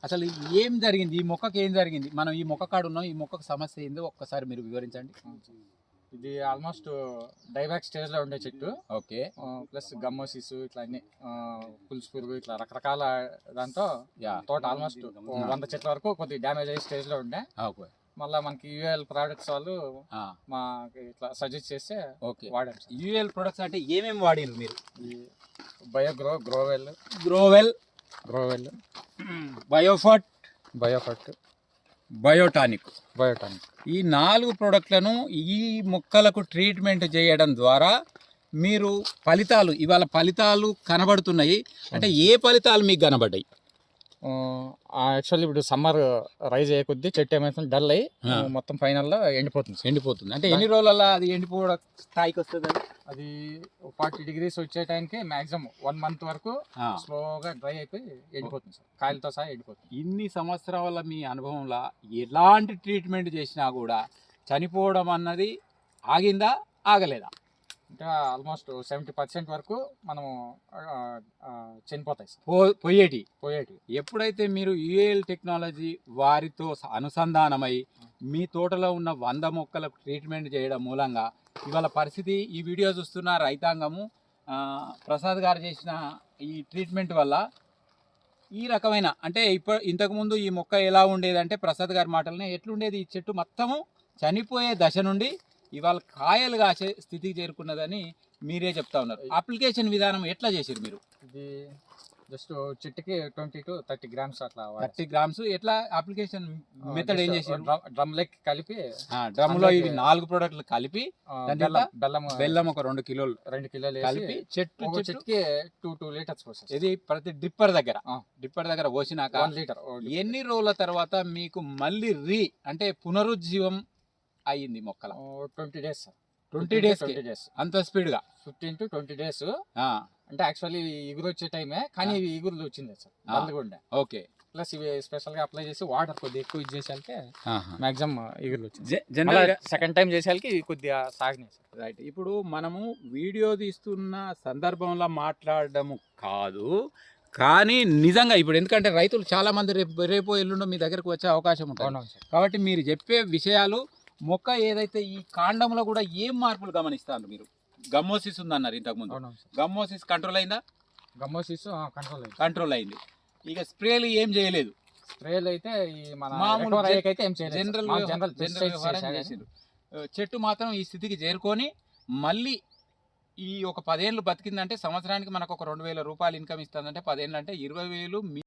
అసలు ఏం జరిగింది, ఈ మొక్కకి ఏం జరిగింది, మనం ఈ మొక్క కాడ ఉన్నాం, ఈ మొక్కకు సమస్య ఏందో ఒక్కసారి మీరు వివరించండి. ఇది ఆల్మోస్ట్ డైబ్యాక్ స్టేజ్ లో ఉండే చెట్టు. ఓకే. ప్లస్ గమ్మోసిస్ ఇట్లా అన్ని పులుసు పురుగు ఇట్లా రకరకాల దాంతో తోట ఆల్మోస్ట్ 100 చెట్ల వరకు కొద్దిగా డ్యామేజ్ అయ్యే స్టేజ్ లో ఉండే. మళ్ళీ మనకి యూఎల్ ప్రొడక్ట్స్ వాళ్ళు మాకు ఇట్లా సజెస్ట్ చేస్తే వాడాం. యూఎల్ ప్రొడక్ట్స్ అంటే ఏమేమి వాడినారు మీరు? గ్రోవెల్ బయోఫట్ బయోటానిక్ ఈ 4 ప్రోడక్ట్లను ఈ మొక్కలకు ట్రీట్మెంట్ చేయడం ద్వారా మీరు ఫలితాలు కనబడుతున్నాయి. అంటే ఏ ఫలితాలు మీకు కనబడ్డాయి? యాక్చువల్లీ ఇప్పుడు సమ్మర్ రైజ్ అయ్యే కొద్దీ చెట్టు ఏమైతుంది డల్ అయ్యి మొత్తం ఫైనల్లో ఎండిపోతుంది. అంటే ఎన్ని రోజులలో అది ఎండిపోవడం స్థాయికి వస్తుంది? అది 40 degrees వచ్చే టైంకి మాక్సిమం 1 month వరకు స్లోగా డ్రై అయిపోయి ఎండిపోతుంది సార్, కాయలతో సహా ఎండిపోతుంది. ఇన్ని సంవత్సరాల మీ అనుభవంలో ఎలాంటి ట్రీట్మెంట్ చేసినా కూడా చనిపోవడం అన్నది ఆగిందా, ఆగలేదా? ఇంకా ఆల్మోస్ట్ 70% వరకు మనము చనిపోతాయి సార్, పోయేటి. ఎప్పుడైతే మీరు యూఏఎల్ టెక్నాలజీ వారితో అనుసంధానమై మీ తోటలో ఉన్న 100 మొక్కలకు ట్రీట్మెంట్ చేయడం మూలంగా ఇవాళ పరిస్థితి, ఈ వీడియో చూస్తున్న రైతాంగము ప్రసాద్ గారు చేసిన ఈ ట్రీట్మెంట్ వల్ల ఈ రకమైన, అంటే ఇంతకుముందు ఈ మొక్క ఎలా ఉండేదంటే ప్రసాద్ గారి మాటలనే ఎట్లుండేది, ఈ చెట్టు మొత్తము చనిపోయే దశ నుండి ఇవాళ కాయలు కాసే స్థితికి చేరుకున్నదని మీరే చెప్తా ఉన్నారు. అప్లికేషన్ విధానం ఎట్లా చేసారు మీరు? ఇది జస్ట్ చెట్టుకి 20 to 30 grams అట్లా 30 grams. ఎట్లా అప్లికేషన్ మెథడ్ ఏం చేసారు? డ్రమ్ లెక్ కలిపి డ్రమ్ లో ఇవి 4 ప్రోడక్ట్లు కలిపి బెల్లం ఒక 2 కిలోలు కలిపి చెట్టుకి 2 liters పోసారు. ఇది ప్రతి డ్రిప్పర్ దగ్గర పోసినాక 1 liter. ఎన్ని రోజుల తర్వాత మీకు మళ్ళీ అంటే పునరుజ్జీవం అయ్యింది మొక్కల? 20 days. 20 days అంత స్పీడ్ గా 15 to 20 days. అంటే యాక్చువల్లీ ఇగురు వచ్చే టైమే, కానీ ఇవి ఇగురులు వచ్చింది సార్, నల్లగుండే. ఓకే. ప్లస్ ఇవి స్పెషల్ గా అప్లై చేసి వాటర్ కొద్దిగా ఎక్కువ ఇచ్చేసరికి మాక్సిమం ఇగురులు వచ్చింది. సెకండ్ టైం చేసేసరికి కొద్దిగా సాగినాయి సార్. రైట్. ఇప్పుడు మనము వీడియో తీస్తున్న సందర్భంలో మాట్లాడడము కాదు, కానీ నిజంగా ఇప్పుడు ఎందుకంటే రైతులు చాలా మంది రేపు ఎల్లుండో మీ దగ్గరకు వచ్చే అవకాశం ఉంటుంది. కాబట్టి మీరు చెప్పే విషయాలు, మొక్క ఏదైతే ఈ కాండంలో కూడా ఏం మార్పులు గమనిస్తారు మీరు? గమ్మోసిస్ ఉందన్నారు ఇంతకుముందు, గమ్మోసిస్ కంట్రోల్ అయిందా? గమ్మోసిస్ కంట్రోల్ అయింది. ఇక స్ప్రేలు ఏం చేయలేదు? స్ప్రేలు అయితే జనరల్ చేసిండ్రు. చెట్టు మాత్రం ఈ స్థితికి చేరుకొని మళ్ళీ ఈ ఒక 10 ఏళ్ళు బతికిందంటే సంవత్సరానికి మనకు ఒక 2,000 రూపాయలు ఇన్కమ్ ఇస్తుందంటే 10 ఏళ్ళు అంటే 20,000